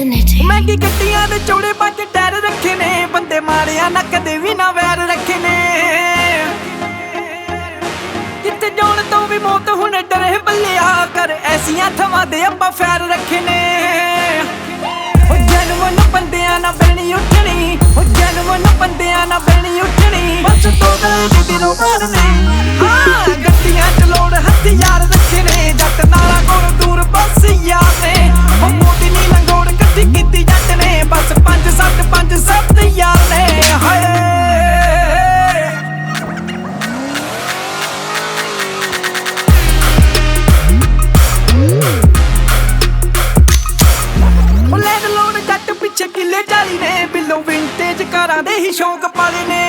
infinity। महंगी गड्डियां दे चौड़े पंज टायर रखे ने, बंदे माड़िया ना कदे भी ना वैर रखे ने। जिथे जान तो भी मौत हुण डरे बल्लिया कर, ऐसियां थवां दे आपां फैर रखे ने। जनवन बंदियां ना बेणी उठनी, जनवन बंदियां ना बेणी उठनी, बस तो गल दिलों मारने। हाँ गड्डियां च लोड़ हथियार रखे ने, जट नाला कोल दूर बस यार ने। मोदी नी लंगोड़ कट्ठी कीती जट ने, बस 5-7 यार ने। हाय किले चाली ने, बिलों विंटेज कारां दे ही शौक पाले ने।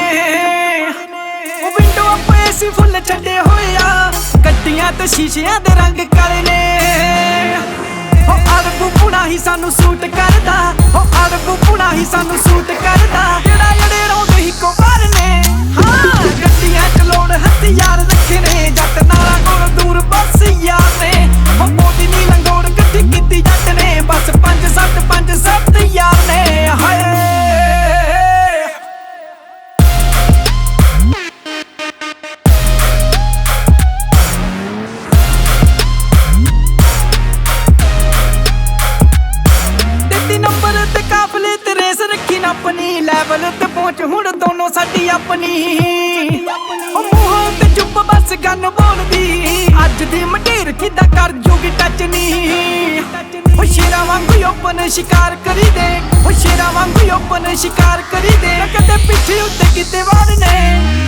विंडो अप एसी फुल छड्डे होए आ, गड्डियां ते शीशियां दे रंग काले ने। अरबू पुणा ही सानू सूट करदा, अरबू पुणा ही सानू सूट करदा, जेड़ा जड़े रौंदे ही कुमार ने। हाँ गड्डियां च लोड़ हथियार रखे ने, जट नाला कोल दूर बस यार ने। मोदी नी लंगोड़ कट्ठी कीती जट ने, बस 5-7 यार ने। हाय नंबर ते काफले ते रेस रखी ना अपनी, लैवल ते पहुंच हुण दोनों साडी अपनी। मूंहों ते चुप बस गन बोलदी, अज दी मटेर किदा कर जूगी टच नी। शेरां वांगू ओपन शिकार करी दे, शेरां वांगू ओपन शिकार करी दे, कदे पिट्ठी उत्ते किते वार ने।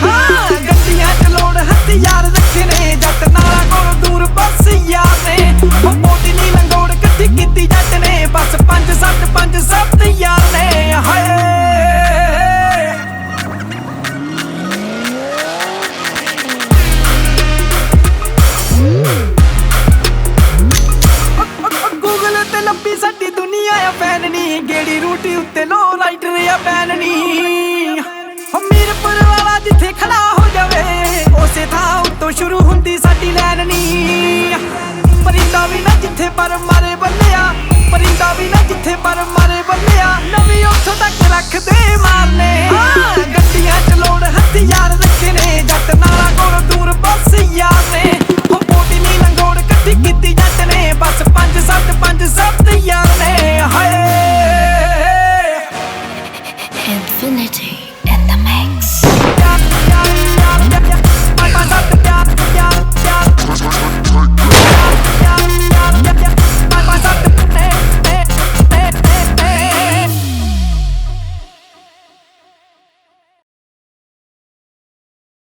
हाँ गड्डियां च लोड़ हथियार रखे ने, जट नाला कोल दूर बस यार ने। मोदी नी लंगोड़ कट्ठी कीती जट ने, बस 5-7 यार ने। हाय गूगल ते लंबी साडी दुनिया आ फैन नी, गेड़ी रूटी उत्ते लो राइडर आ बैन नी। मीरपुर वाला जिथे खड़ा हो जावे, उसे थां उत्तों शुरू हुंदी साडी लैन नी। परिंदा भी ना जिथे पर मारे बल्लिया, परिंदा भी ना जिथे पर मारे बल्लिया, नवीं उत्थों तक रख दे मारने। गड्डियां च लोड़